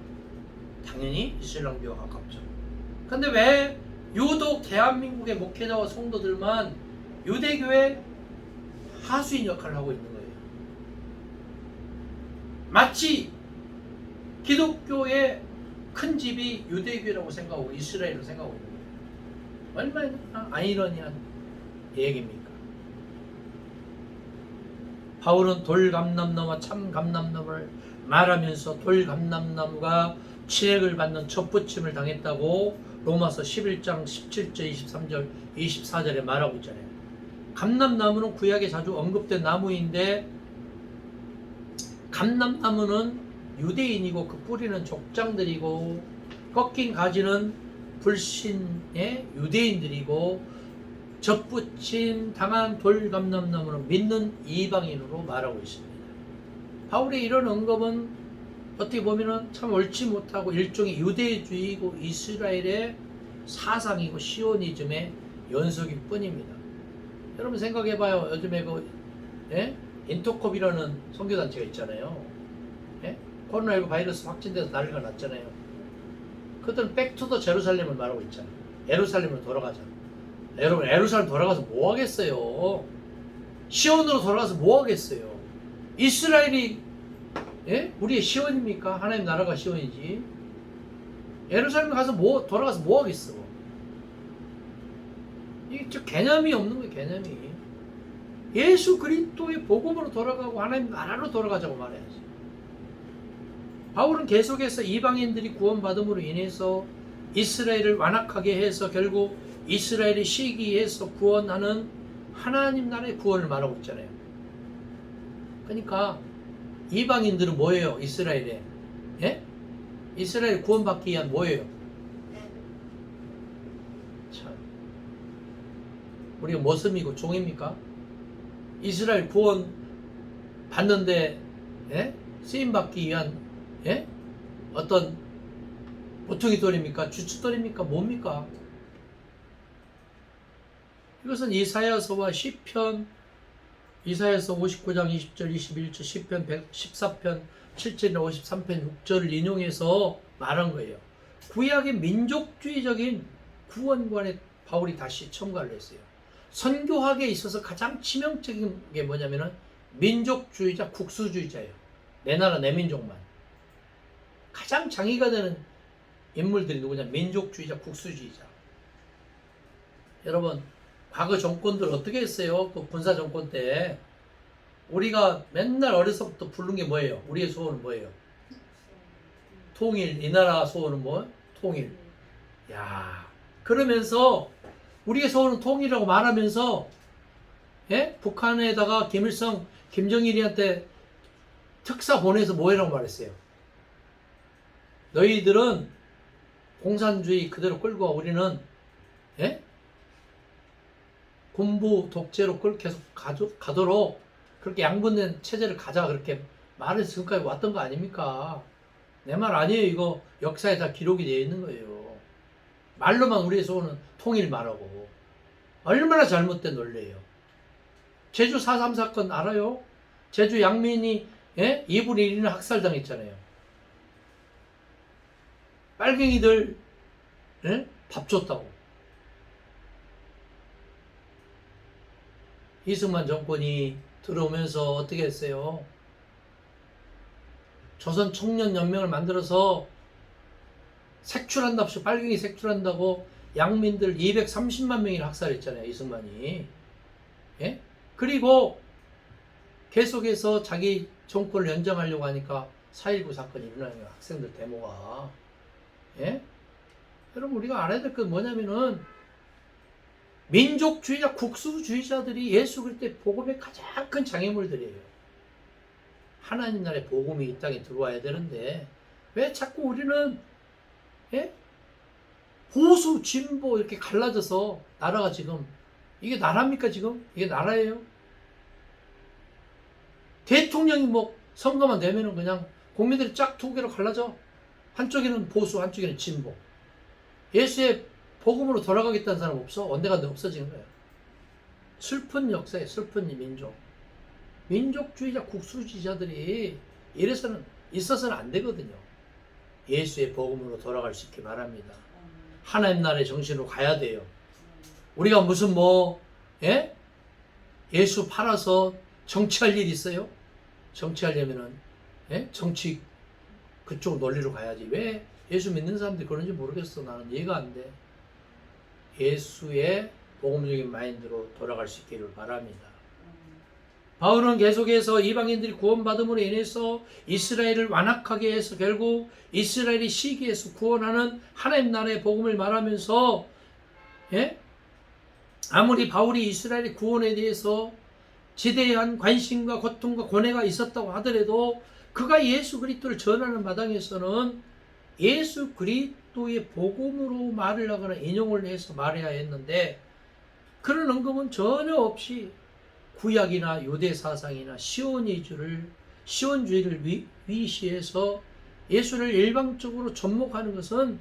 당연히 이슬람교가 가깝죠. 근데 왜 유독 대한민국의 목회자와 성도들만 유대교의 하수인 역할을 하고 있는 거예요? 마치 기독교의 큰 집이 유대교라고 생각하고 이스라엘로 생각하고 있는 거예요. 얼마나 아이러니한 얘기입니까? 바울은 돌감람나무와 참감람나무를 말하면서 돌감람나무가 치액을 받는 첫부침을 당했다고 로마서 11장 17절 23절 24절에 말하고 있잖아요. 감람나무는 구약에 자주 언급된 나무인데 감람나무는 유대인이고 그 뿌리는 족장들이고 꺾인 가지는 불신의 유대인들이고 접붙임 당한 돌감람나무는 믿는 이방인으로 말하고 있습니다. 바울의 이런 언급은 어떻게 보면 참 옳지 못하고 일종의 유대주의이고 이스라엘의 사상이고 시오니즘의 연속일 뿐입니다. 여러분 생각해봐요. 요즘에 인터콥이라는 선교단체가 있잖아요. 코로나19 바이러스 확진돼서 난리가 났잖아요. 그들은 백투더 제루살렘을 말하고 있잖아요. 예루살렘으로 돌아가자. 여러분 예루살렘 돌아가서 뭐 하겠어요? 시온으로 돌아가서 뭐 하겠어요? 이스라엘이 우리의 시온입니까? 하나님 나라가 시온이지. 예루살렘 가서 돌아가서 뭐 하겠어? 이게 저 개념이 없는 거예요. 개념이. 예수 그리스도의 복음으로 돌아가고 하나님 나라로 돌아가자고 말해야지. 바울은 계속해서 이방인들이 구원받음으로 인해서 이스라엘을 완악하게 해서 결국 이스라엘이 시기해서 구원하는 하나님 나라의 구원을 말하고 있잖아요. 그러니까 이방인들은 뭐예요? 이스라엘에. 예? 이스라엘 구원받기 위한 뭐예요? 참. 우리가 모섬이고 종입니까? 이스라엘 구원 받는데, 예? 쓰임받기 위한, 예? 어떤 보통이 돌입니까? 주춧돌입니까? 뭡니까? 이것은 이사야서와 시편, 이사야서 59장 20절 21절, 시편 114편 7절 53편 6절을 인용해서 말한 거예요. 구약의 민족주의적인 구원관에 바울이 다시 첨가를 했어요. 선교학에 있어서 가장 치명적인 게 뭐냐면은 민족주의자, 국수주의자예요. 내 나라, 내 민족만. 가장 장애가 되는 인물들이 누구냐? 민족주의자, 국수주의자. 여러분, 과거 정권들 어떻게 했어요? 그 군사 정권 때 우리가 맨날 어려서부터 부른 게 뭐예요? 우리의 소원은 뭐예요? 통일. 이 나라 소원은 뭐? 통일. 야, 그러면서 우리의 소원은 통일이라고 말하면서, 예? 북한에다가 김일성, 김정일이한테 특사 보내서 뭐라고 말했어요? 너희들은 공산주의 그대로 끌고 와. 우리는, 예? 군부 독재로 계속 가도록 그렇게 양분된 체제를 가자, 그렇게 말해서 지금까지 왔던 거 아닙니까? 내 말 아니에요. 이거 역사에 다 기록이 되어 있는 거예요. 말로만 우리의 소원은 통일 말하고. 얼마나 잘못된 논리예요. 제주 4.3 사건 알아요? 제주 양민이, 예? 2분의 1이나 학살당했잖아요. 빨갱이들, 예? 밥 줬다고. 이승만 정권이 들어오면서 어떻게 했어요? 조선 청년연맹을 만들어서 색출한답시고, 빨갱이 색출한다고 양민들 230만 명이나 학살했잖아요, 이승만이. 예? 그리고 계속해서 자기 정권을 연장하려고 하니까 4.19 사건이 일어나요. 학생들 데모가. 예? 여러분, 우리가 알아야 될 건 뭐냐면은 민족주의자, 국수주의자들이 예수 그리스도의 복음의 가장 큰 장애물들이에요. 하나님 나라의 복음이 이 땅에 들어와야 되는데 왜 자꾸 우리는, 예? 보수, 진보 이렇게 갈라져서 나라가 지금, 이게 나라입니까 지금? 이게 나라예요? 대통령이 뭐 선거만 되면은 그냥 국민들이 쫙 두 개로 갈라져. 한쪽에는 보수, 한쪽에는 진보. 예수의 복음으로 돌아가겠다는 사람 없어? 언제간데 없어지는 거예요. 슬픈 역사에 슬픈 이 민족. 민족주의자, 국수주의자들이 이래서는 있어서는 안 되거든요. 예수의 복음으로 돌아갈 수 있게 바랍니다. 하나님 나라의 정신으로 가야 돼요. 우리가 무슨 뭐, 예? 예수 팔아서 정치할 일 있어요? 정치하려면은, 예? 정치 그쪽 논리로 가야지. 왜 예수 믿는 사람들이 그런지 모르겠어. 나는 이해가 안 돼. 예수의 복음적인 마인드로 돌아갈 수 있기를 바랍니다. 바울은 계속해서 이방인들이 구원받음으로 인해서 이스라엘을 완악하게 해서 결국 이스라엘이 시기에서 구원하는 하나님 나라의 복음을 말하면서, 예? 아무리 바울이 이스라엘의 구원에 대해서 지대한 관심과 고통과 고뇌가 있었다고 하더라도 그가 예수 그리스도를 전하는 마당에서는 예수 그리스도의 복음으로 말을 하거나 인용을 해서 말해야 했는데 그런 언급은 전혀 없이 구약이나 유대 사상이나 시온주의를 위시해서 예수를 일방적으로 접목하는 것은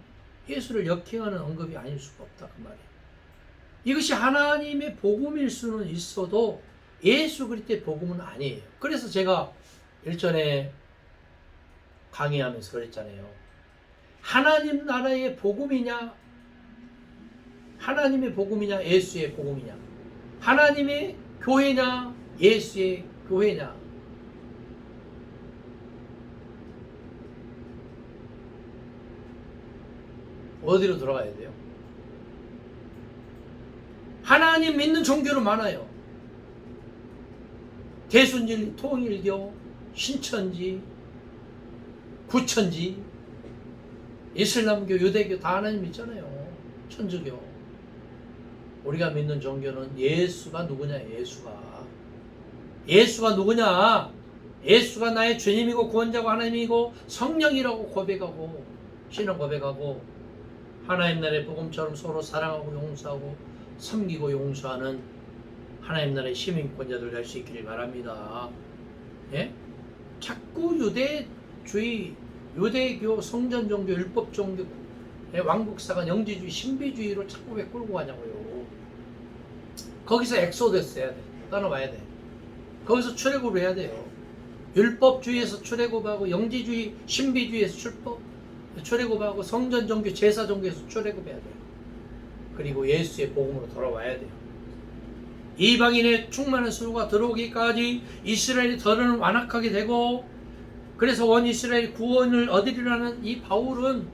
예수를 역행하는 언급이 아닐 수가 없다, 그 말이에요. 이것이 하나님의 복음일 수는 있어도 예수 그리스도의 복음은 아니에요. 그래서 제가 일전에 강의하면서 그랬잖아요. 하나님 나라의 복음이냐, 하나님의 복음이냐, 예수의 복음이냐, 하나님의 교회냐, 예수의 교회냐. 어디로 돌아가야 돼요? 하나님 믿는 종교는 많아요. 대순절, 통일교, 신천지, 구천지, 이슬람교, 유대교 다 하나님 믿잖아요. 천주교. 우리가 믿는 종교는 예수가 누구냐? 예수가 누구냐? 예수가 나의 주님이고 구원자고 하나님이고 성령이라고 고백하고 신앙 고백하고 하나님 나라의 복음처럼 서로 사랑하고 용서하고 섬기고 용서하는 하나님 나라의 시민권자들 될 수 있기를 바랍니다. 예? 자꾸 유대주의, 유대교, 성전종교, 율법종교, 왕국사관, 영지주의, 신비주의로 자꾸 왜 끌고 가냐고요. 거기서 엑소더스 해야 돼. 떠나와야 돼. 거기서 출애굽을 해야 돼요. 율법주의에서 출애굽하고 영지주의, 신비주의에서 출애굽하고 성전종교, 제사종교에서 출애굽해야 돼요. 그리고 예수의 복음으로 돌아와야 돼요. 이방인의 충만한 수가 들어오기까지 이스라엘이 더는 완악하게 되고 그래서 원 이스라엘 구원을 얻으리라는 이 바울은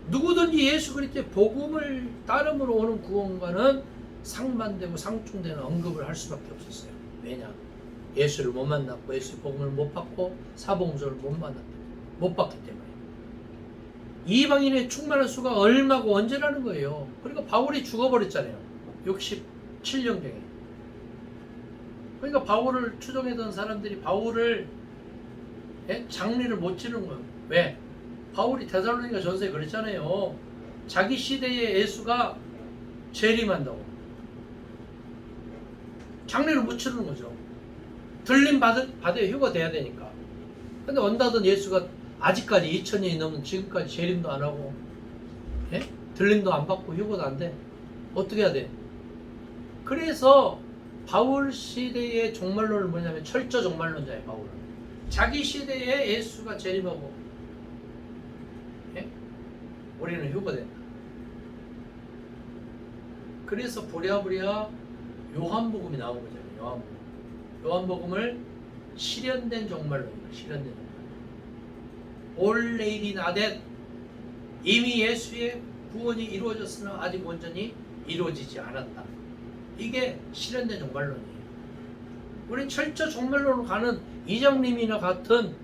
누구든지 예수 그리스도의 복음을 따름으로 오는 구원과는 상반되고 상충되는 언급을 할 수밖에 없었어요. 왜냐? 예수를 못 만났고 예수의 복음을 못 받고 사복음서를 못 받기 때문에. 이방인의 충만한 수가 얼마고 언제라는 거예요. 그러니까 바울이 죽어버렸잖아요. 67년경에. 그러니까 바울을 추종했던 사람들이 바울을 장리를 못 치는 거예요. 왜? 바울이 데살로니가 전서에 그랬잖아요. 자기 시대에 예수가 재림한다고. 장례를 못 치르는 거죠. 들림 받아야 휴가돼야 되니까. 근데 언다던 예수가 아직까지 2000년이 넘은 지금까지 재림도 안 하고 들림도 안 받고 휴가도 안 돼. 어떻게 해야 돼? 그래서 바울 시대의 종말론은 뭐냐면 철저 종말론자예요. 바울은 자기 시대에 예수가 재림하고 우리는 휴가된다. 그래서 부랴부랴 요한복음이 나온 거잖아요. 요한복음을 실현된 종말론입니다. 실현된 종말론. All late in Adet. 이미 예수의 구원이 이루어졌으나 아직 온전히 이루어지지 않았다. 이게 실현된 종말론이에요. 우리 철저 종말론으로 가는 이장님이나 같은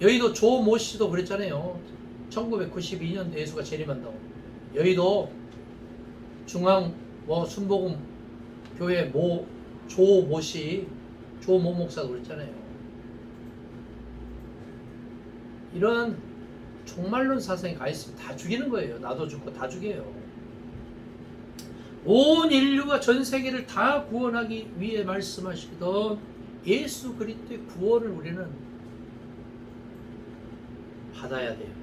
여의도 조모 씨도 그랬잖아요. 1992년도 예수가 재림한다고. 여의도 중앙 순복음 교회 조모 씨, 조모 목사도 그랬잖아요. 이런 종말론 사상이 가 있으면 다 죽이는 거예요. 나도 죽고 다 죽여요. 온 인류가 전 세계를 다 구원하기 위해 말씀하시던 예수 그리스도의 구원을 우리는 받아야 돼요.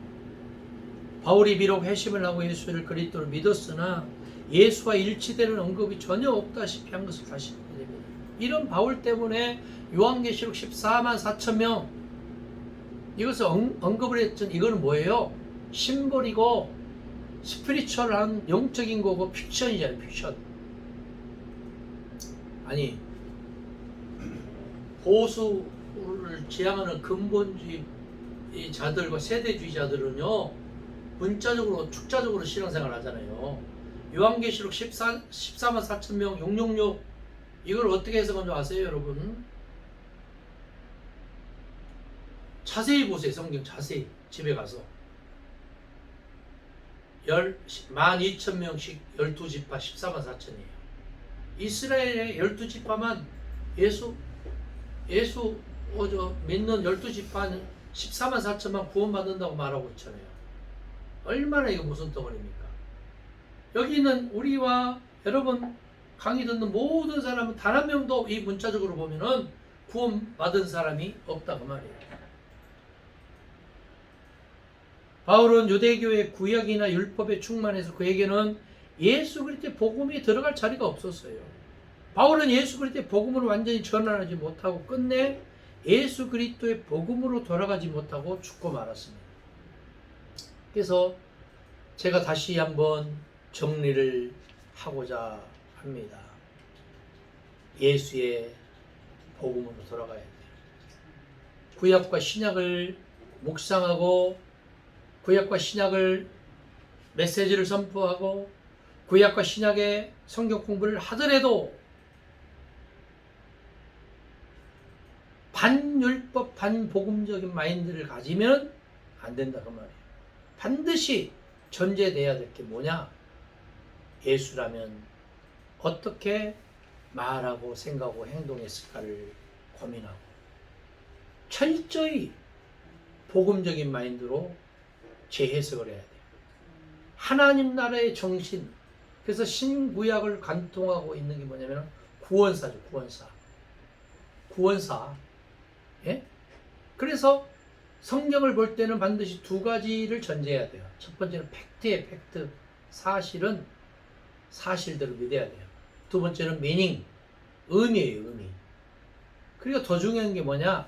바울이 비록 회심을 하고 예수를 그리스도를 믿었으나 예수와 일치되는 언급이 전혀 없다시피 한 것을 다시 보게 됩니다. 이런 바울 때문에 요한계시록 14만 4천 명 이것을 언급을 했던 이거는 뭐예요? 심볼이고 스피리추얼한 영적인 거고 픽션이잖아요. 픽션. 아니 보수를 지향하는 근본주의 자들과 세대주의자들은요 문자적으로 축자적으로 신앙생활을 하잖아요. 요한계시록 14만 4천 명 666 이걸 어떻게 해석하는지 아세요 여러분? 자세히 보세요. 성경 자세히 집에 가서 12,000명씩 12지파 14만 4천이에요. 이스라엘의 12지파만 예수 믿는 12지파는 14만 4천만 구원받는다고 말하고 있잖아요. 얼마나 이거 무슨 덩어리입니까? 여기 있는 우리와 여러분 강의 듣는 모든 사람은 단 한 명도 이 문자적으로 보면은 구원받은 사람이 없다 그 말이에요. 바울은 유대교의 구약이나 율법에 충만해서 그에게는 예수 그리스도의 복음이 들어갈 자리가 없었어요. 바울은 예수 그리스도의 복음을 완전히 전환하지 못하고 끝내 예수 그리스도의 복음으로 돌아가지 못하고 죽고 말았습니다. 그래서 제가 다시 한번 정리를 하고자 합니다. 예수의 복음으로 돌아가야 돼요. 구약과 신약을 묵상하고 구약과 신약을 메시지를 선포하고 구약과 신약의 성경 공부를 하더라도 반율법 반복음적인 마인드를 가지면 안 된다 그 말이에요. 반드시 전제돼야 될 게 뭐냐? 예수라면 어떻게 말하고 생각하고 행동했을까를 고민하고 철저히 복음적인 마인드로 재해석을 해야 돼요. 하나님 나라의 정신. 그래서 신구약을 관통하고 있는 게 뭐냐면 구원사죠. 구원사. 예? 그래서 성경을 볼 때는 반드시 두 가지를 전제해야 돼요. 첫 번째는 팩트예요. 팩트. 사실은 사실대로 믿어야 돼요. 두 번째는 미닝. 의미예요. 의미. 그리고 더 중요한 게 뭐냐?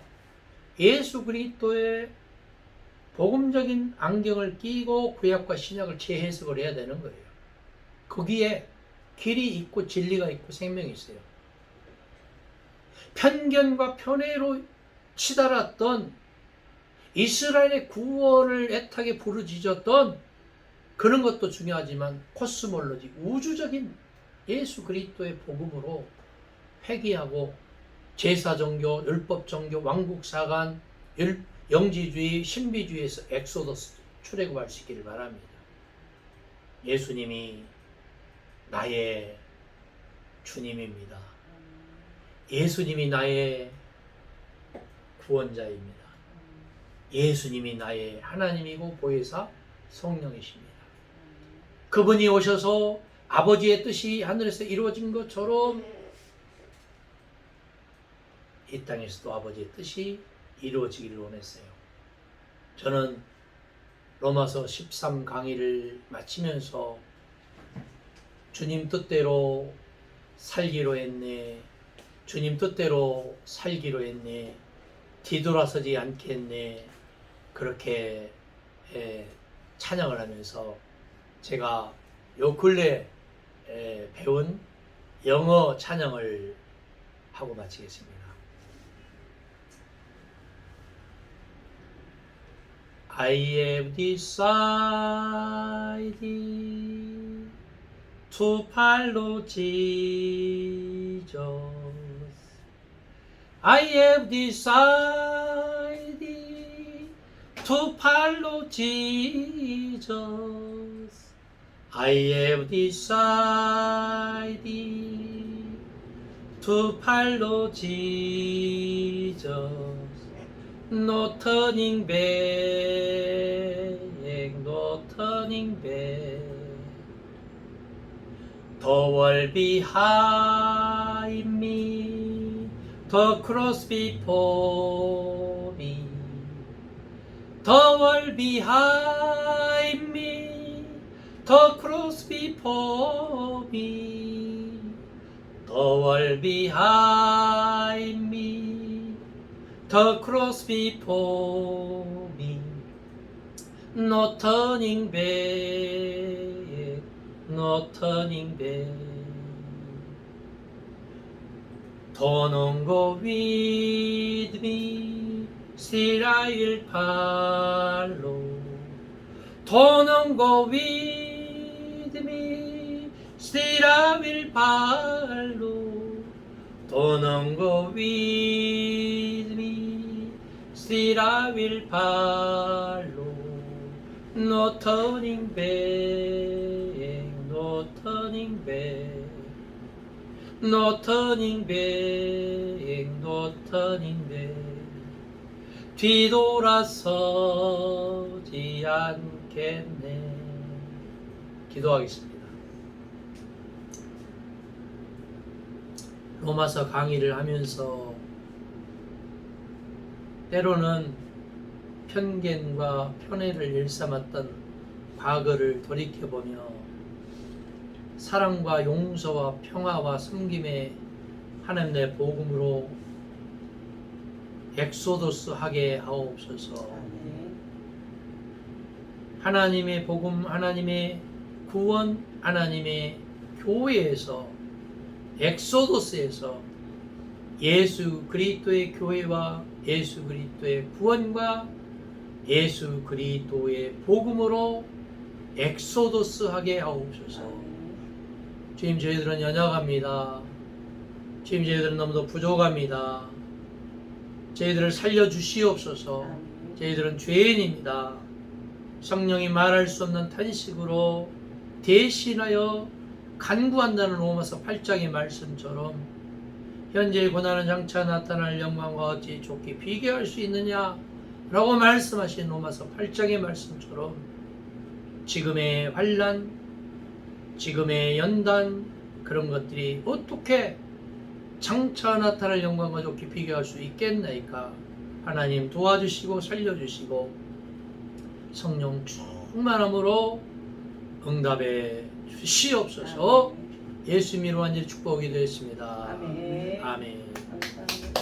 예수 그리스도의 복음적인 안경을 끼고 구약과 신약을 재해석을 해야 되는 거예요. 거기에 길이 있고 진리가 있고 생명이 있어요. 편견과 편애로 치달았던 이스라엘의 구원을 애타게 부르짖었던 그런 것도 중요하지만 코스몰로지, 우주적인 예수 그리스도의 복음으로 회귀하고 제사종교, 율법종교, 왕국사관, 영지주의, 신비주의에서 엑소더스 출애굽할 수 있기를 바랍니다. 예수님이 나의 주님입니다. 예수님이 나의 구원자입니다. 예수님이 나의 하나님이고 보혜사 성령이십니다. 그분이 오셔서 아버지의 뜻이 하늘에서 이루어진 것처럼 이 땅에서도 아버지의 뜻이 이루어지기를 원했어요. 저는 로마서 13 강의를 마치면서 주님 뜻대로 살기로 했네. 주님 뜻대로 살기로 했네. 뒤돌아서지 않겠네. 그렇게 찬양을 하면서 제가 요 근래 배운 영어 찬양을 하고 마치겠습니다. I have decided to follow Jesus. I have decided to follow Jesus. I have decided to follow Jesus. No turning back, no turning back. The world behind me, the cross before me. The world behind me, the cross before me. The world behind me, the cross before me. No turning back, no turning back. Don't on go with me, still I will follow. Don't on go with me, still I will follow. Don't on go with me, still I will follow. No turning back, no turning back. No turning back, no turning back. 뒤돌아서지 않겠네. 기도하겠습니다. 로마서 강의를 하면서 때로는 편견과 편애를 일삼았던 과거를 돌이켜보며 사랑과 용서와 평화와 섬김의 하나님의 복음으로 엑소더스 하게 하옵소서. 하나님의 복음, 하나님의 구원, 하나님의 교회에서 엑소더스에서 예수 그리스도의 교회와 예수 그리스도의 구원과 예수 그리스도의 복음으로 엑소더스 하게 하옵소서. 주님, 저희들은 연약합니다. 주님, 저희들은 너무도 부족합니다. 저희들을 살려주시옵소서. 저희들은 죄인입니다. 성령이 말할 수 없는 탄식으로 대신하여 간구한다는 로마서 8장의 말씀처럼 현재의 고난은 장차 나타날 영광과 어찌 좋게 비교할 수 있느냐 라고 말씀하신 로마서 8장의 말씀처럼 지금의 환난, 지금의 연단 그런 것들이 어떻게 장차 나타날 영광과 좋게 비교할 수 있겠나이까. 하나님 도와주시고 살려주시고 성령 충만함으로 응답해 주시옵소서. 예수 이름으로 완전히 축복이 되었습니다. 아멘. 아멘. 감사합니다.